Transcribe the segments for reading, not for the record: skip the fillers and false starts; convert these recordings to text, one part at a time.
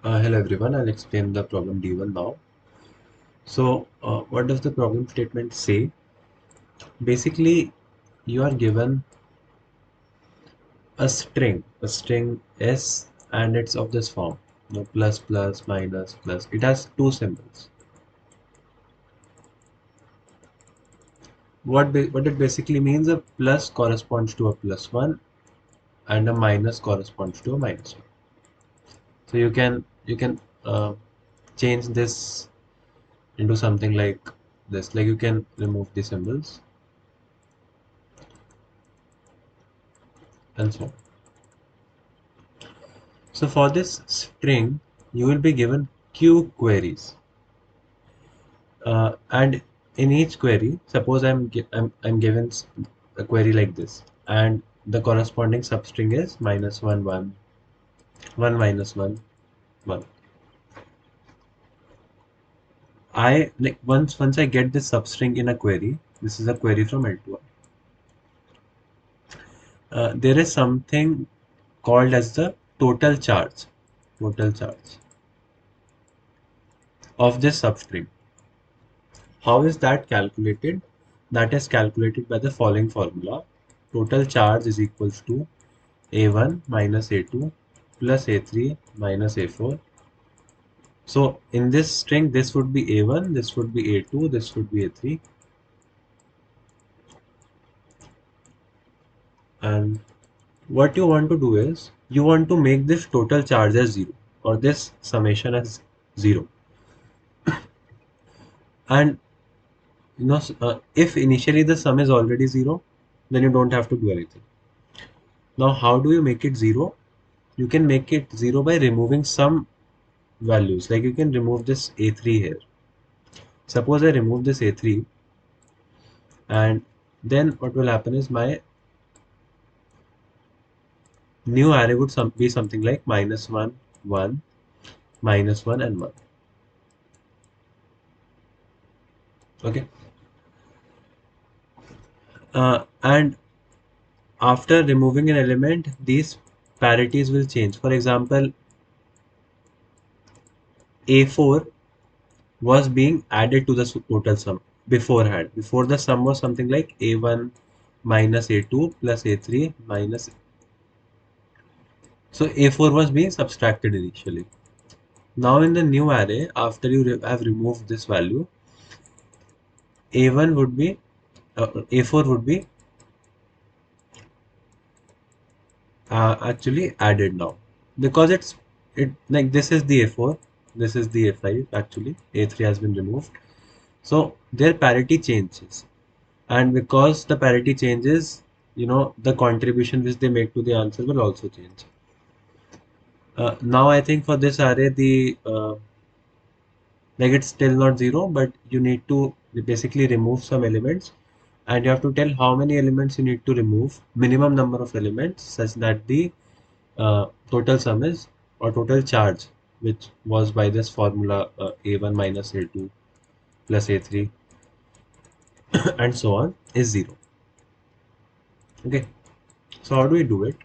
Hello everyone, I'll explain the problem D1 now. So, what does the problem statement say? Basically, you are given a string S, and it's of this form, plus, plus, minus, plus. It has two symbols. What it basically means, a plus corresponds to a plus one, and a minus corresponds to a minus one. So you can change this into something like this. Like you can remove the symbols and so on. So for this string, you will be given q queries, and in each query, suppose I'm given a query like this, and the corresponding substring is minus 1 1 1 minus 1 1. I like once I get this substring in a query, this is a query from L2. There is something called as the total charge of this substring. How is that calculated? That is calculated by the following formula. Total charge is equals to A1 minus A2 plus A3 minus A4. So in this string, this would be A1, this would be A2, this would be A3. And what you want to do is, you want to make this total charge as 0, or this summation as 0. And if initially the sum is already 0, then you don't have to do anything. Now how do you make it 0? You can make it 0 by removing some values. Like you can remove this A3 here. Suppose I remove this A3, and then what will happen is my new array would be something like minus 1, 1, minus 1 and 1. Okay. And after removing an element, these parities will change. For example, A4 was being added to the total sum beforehand. Before, the sum was something like A1 minus A2 plus A3 minus. So A4 was being subtracted initially. Now in the new array, after you have removed this value, A1 would be A4 would be actually added now, because it like this is the A4, this is the A5. Actually A3 has been removed, so their parity changes, and because the parity changes, the contribution which they make to the answer will also change. Now I think for this array, the like it's still not 0, but you need to basically remove some elements, and you have to tell how many elements you need to remove, minimum number of elements, such that the total sum is, or total charge, which was by this formula, A1 minus A2 plus A3 and so on, is 0. Okay, so how do we do it?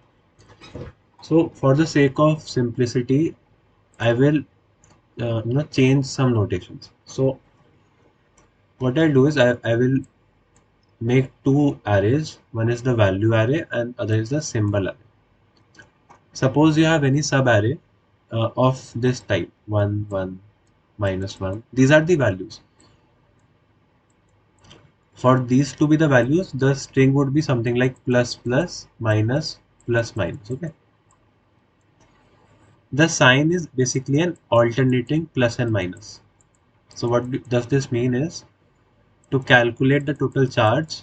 So for the sake of simplicity, I will change some notations. So what I'll do is, I will make two arrays. One is the value array and other is the symbol array. Suppose you have any sub array of this type, 1 1 minus 1. These are the values. For these to be the values, the string would be something like plus plus minus plus minus. Okay, the sign is basically an alternating plus and minus. So what does this mean is, to calculate the total charge,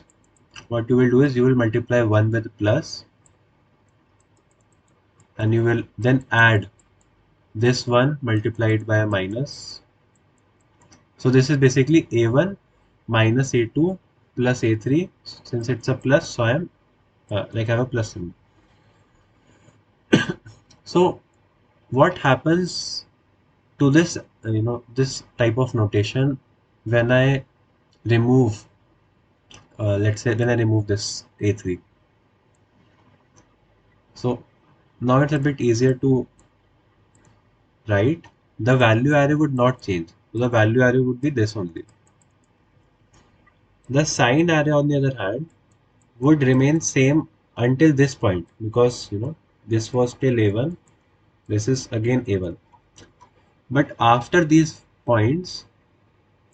what you will do is, you will multiply 1 with plus, and you will then add this one multiplied by a minus. So this is basically A1 minus A2 plus A3. Since it's a plus, so I am like I have a plus symbol. So what happens to this, this type of notation, when I remove, let's say when I remove this A3? So now it's a bit easier to right, the value array would not change. So the value array would be this only. The sign array on the other hand would remain same until this point, because this was till a1, this is again a1. But after these points,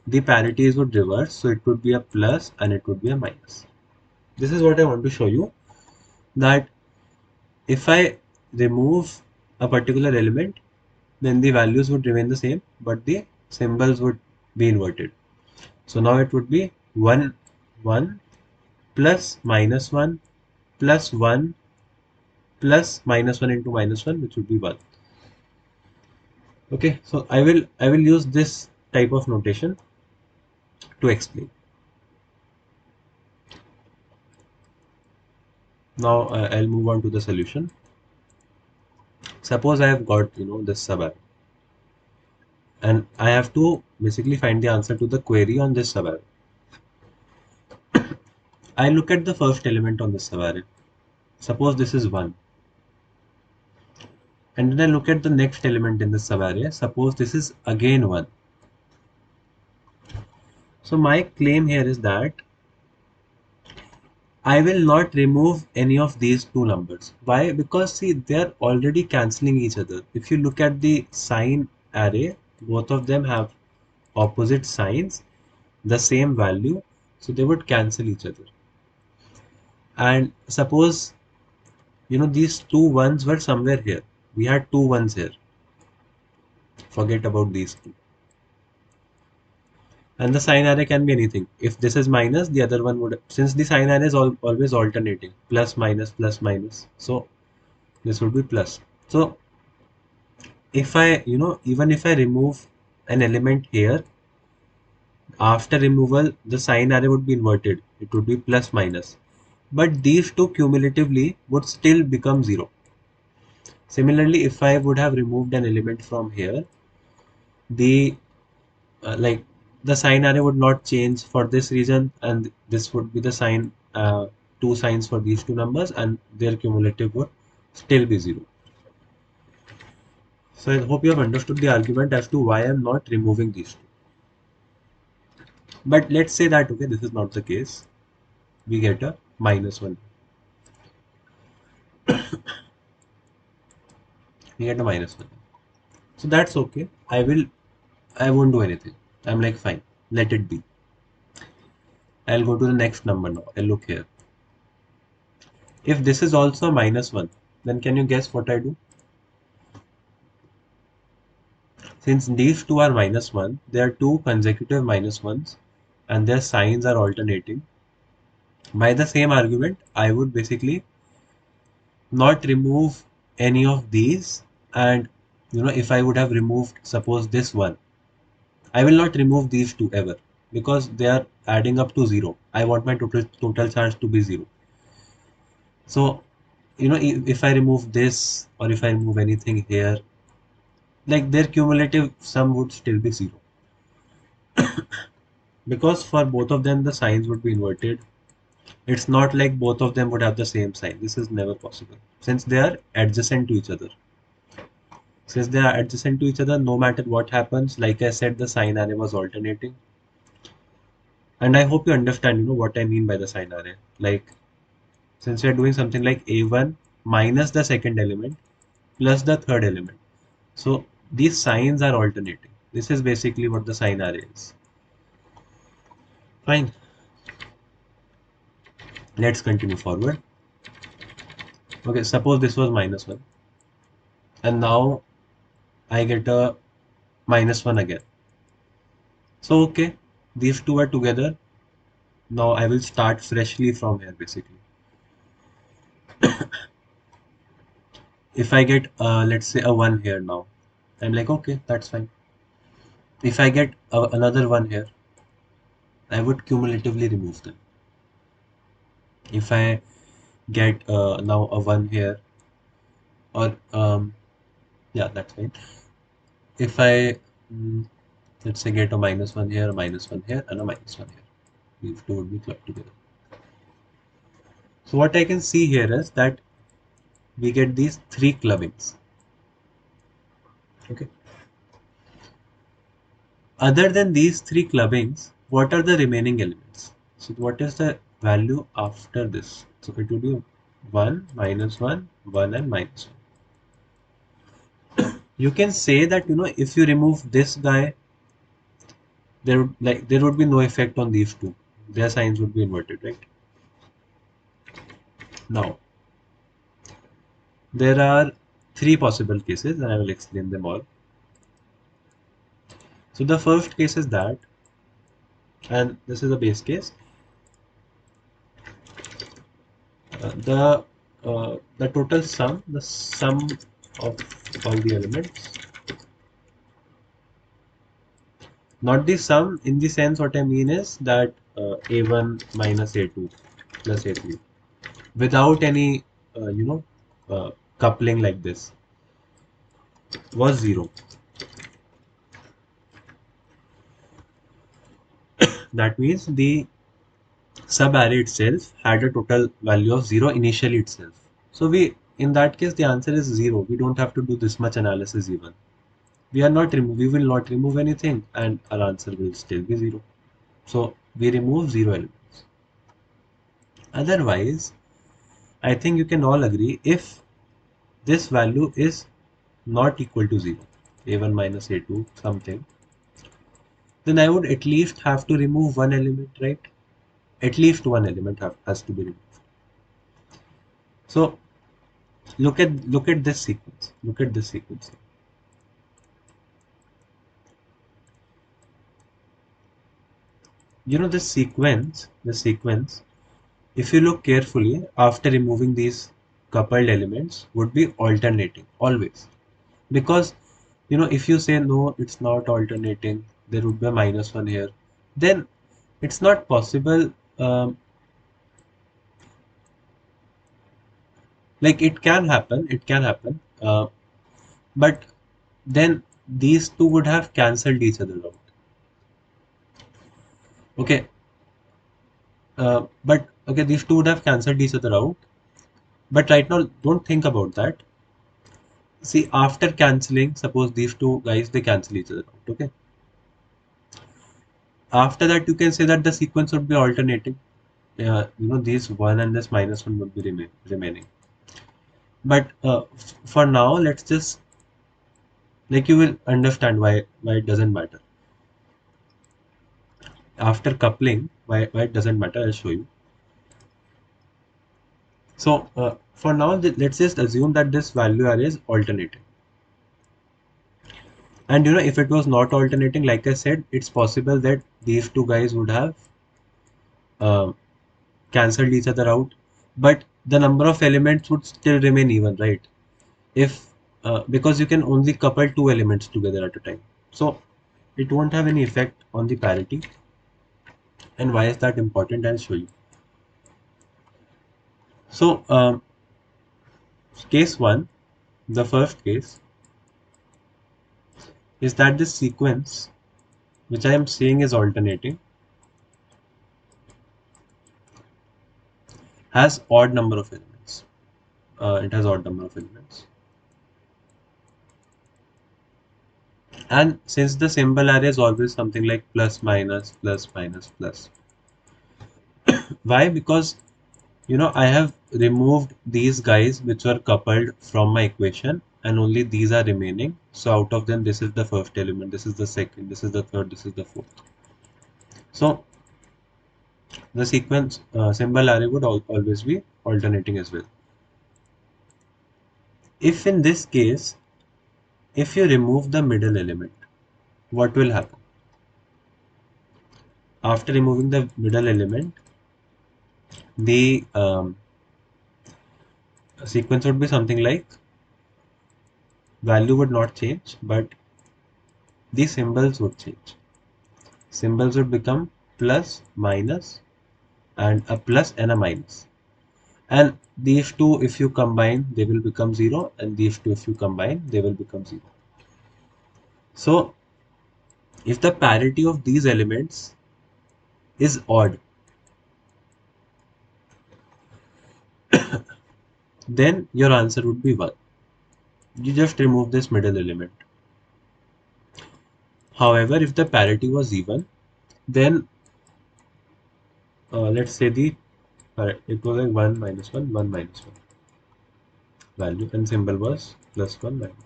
the parities would reverse, so it would be a plus and it would be a minus. This is what I want to show you, that if I remove a particular element, then the values would remain the same, but the symbols would be inverted. So now it would be 1, 1, plus minus 1, plus 1, plus minus 1 into minus 1, which would be 1. Okay, so I will use this type of notation to explain. Now I'll move on to the solution. Suppose I have got this subarray, and I have to basically find the answer to the query on this subarray. I look at the first element on this subarray. Suppose this is 1. And then I look at the next element in this subarray. Suppose this is again 1. So my claim here is that I will not remove any of these two numbers. Why? Because see, they are already cancelling each other. If you look at the sign array, both of them have opposite signs, the same value, so they would cancel each other. And suppose these two ones were somewhere here. We had two ones here. Forget about these two. And the sign array can be anything. If this is minus, the other one would, since the sign array is always alternating, plus minus. So this would be plus. So if I, even if I remove an element here, after removal, the sign array would be inverted. It would be plus minus. But these two cumulatively would still become 0. Similarly, if I would have removed an element from here, the like the sign array would not change for this reason, and this would be the sign, two signs for these two numbers, and their cumulative would still be 0. So I hope you have understood the argument as to why I am not removing these two. But let's say that okay, this is not the case. We get a minus 1. We get a minus 1. So that's okay. I won't do anything. I'm like fine. Let it be. I'll go to the next number now. I'll look here. If this is also a minus 1, then can you guess what I do? Since these two are minus 1, there are two consecutive minus 1s and their signs are alternating. By the same argument, I would basically not remove any of these, and if I would have removed suppose this one, I will not remove these two ever, because they are adding up to 0. I want my total charge to be 0. So if I remove this or if I remove anything here, like their cumulative sum would still be 0, because for both of them the signs would be inverted. It's not like both of them would have the same sign. This is never possible since they are adjacent to each other. Since they are adjacent to each other, no matter what happens, like I said, the sign array was alternating. And I hope you understand, what I mean by the sign array. Like, since we are doing something like a1 minus the second element plus the third element. So these signs are alternating. This is basically what the sign array is. Fine. Let's continue forward. Okay, suppose this was minus 1. And now I get a minus 1 again. So okay, these two are together. Now I will start freshly from here basically. If I get let's say a 1 here now, I'm like okay, that's fine. If I get another 1 here, I would cumulatively remove them. If I get now a 1 here, or yeah, that's fine. If I let's say get a minus 1 here, a minus 1 here, and a minus 1 here, these two would be clubbed together. So what I can see here is that we get these three clubbings. Okay. Other than these three clubbings, what are the remaining elements? So what is the value after this? So it will be 1, minus 1, 1 and minus 1. You can say that, if you remove this guy, there would be no effect on these two. Their signs would be inverted, right? Now, there are three possible cases and I will explain them all. So the first case is that, and this is a base case, the total sum, the sum of all the elements, not the sum in the sense what I mean is that a1 minus a2 plus a3 without any coupling like this was 0. That means the sub-array itself had a total value of 0 initially itself. So in that case, the answer is 0. We don't have to do this much analysis even. We will not remove anything and our answer will still be 0. So we remove 0 elements. Otherwise, I think you can all agree if this value is not equal to 0, a1 minus a2 something, then I would at least have to remove one element, right? At least one element has to be removed. So look at this sequence. Look at this sequence. This sequence, if you look carefully, after removing these coupled elements, would be alternating always. Because, if you say no, it's not alternating, there would be a minus one here, then it's not possible. Like it can happen, but then these two would have cancelled each other out. Okay, but okay, these two would have cancelled each other out. But right now, don't think about that. See, after cancelling, suppose these two guys they cancel each other out. Okay, after that you can say that the sequence would be alternating. These one and this minus one would be remaining. But for now, let's just, like, you will understand why it doesn't matter. After coupling, why it doesn't matter, I'll show you. So for now, let's just assume that this value array is alternating. And if it was not alternating, like I said, it's possible that these two guys would have uh, cancelled each other out, but the number of elements would still remain even, right? If Because you can only couple two elements together at a time, so it won't have any effect on the parity. And why is that important? I'll show you. So case one, the first case, is that this sequence, which I am saying is alternating, has odd number of elements. It has odd number of elements. And since the symbol array is always something like plus minus plus minus plus, why? Because I have removed these guys which were coupled from my equation and only these are remaining. So out of them, this is the first element, this is the second, this is the third, this is the fourth. So the sequence symbol array would always be alternating as well. If in this case, if you remove the middle element, what will happen? After removing the middle element, the sequence would be something like, value would not change, but the symbols would change. Symbols would become plus, minus, and a plus and a minus. And these two, if you combine, they will become 0, and these two, if you combine, they will become 0. So if the parity of these elements is odd, then your answer would be 1. You just remove this middle element. However, if the parity was even, then let's say it was like 1 minus 1, 1 minus 1 value, and symbol was plus 1 minus.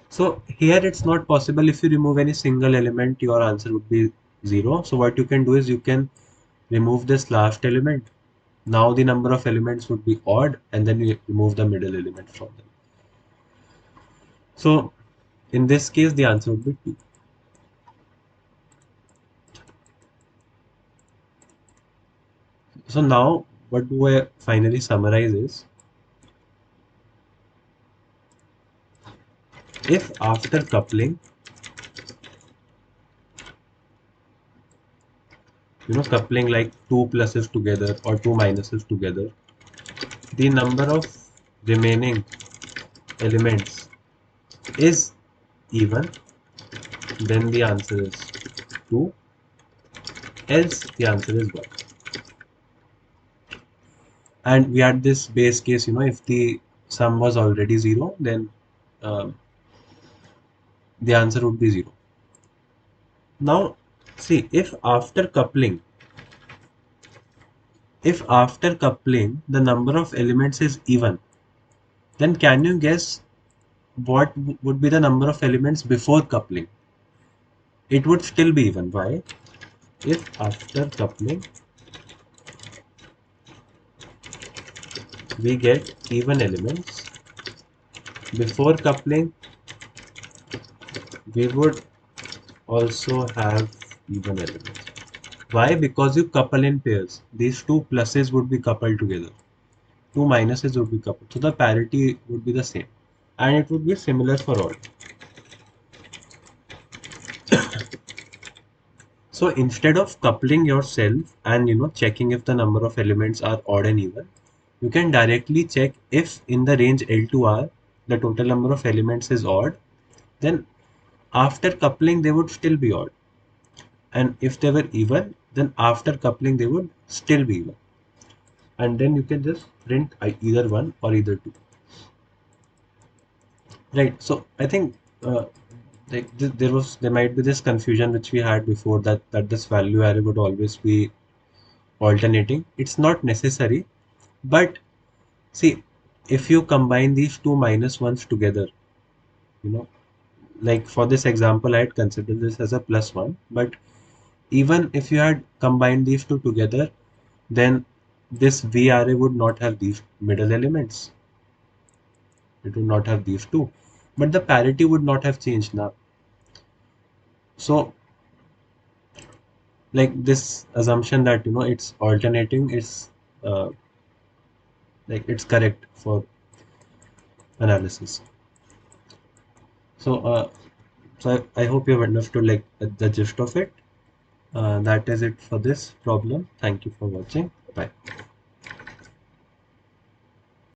So here it's not possible. If you remove any single element, your answer would be 0. So what you can do is you can remove this last element. Now the number of elements would be odd, and then you remove the middle element from them. So in this case, the answer would be 2. So now what do I finally summarize is, if after coupling, coupling like two pluses together or two minuses together, the number of remaining elements is even, then the answer is 2, else the answer is 1. And we had this base case, if the sum was already 0, then um, the answer would be 0. Now, see, if after coupling the number of elements is even, then can you guess what would be the number of elements before coupling? It would still be even. Why? If after coupling we get even elements, before coupling we would also have even elements. Why? Because you couple in pairs. These two pluses would be coupled together. Two minuses would be coupled. So the parity would be the same. And it would be similar for all. So instead of coupling yourself and checking if the number of elements are odd and even, you can directly check if in the range L to R the total number of elements is odd, then after coupling they would still be odd. And if they were even, then after coupling they would still be even. And then you can just print either one or either two. Right. So I think there might be this confusion which we had before, that this value array would always be alternating. It's not necessary, but see, if you combine these two minus ones together, you know, like for this example, I had considered this as a plus 1, but even if you had combined these two together, then this V array would not have these middle elements. It would not have these two, but the parity would not have changed now. So like this assumption that it's alternating is uh, like it's correct for analysis. So I hope you have understood like the gist of it. That is it for this problem. Thank you for watching. Bye.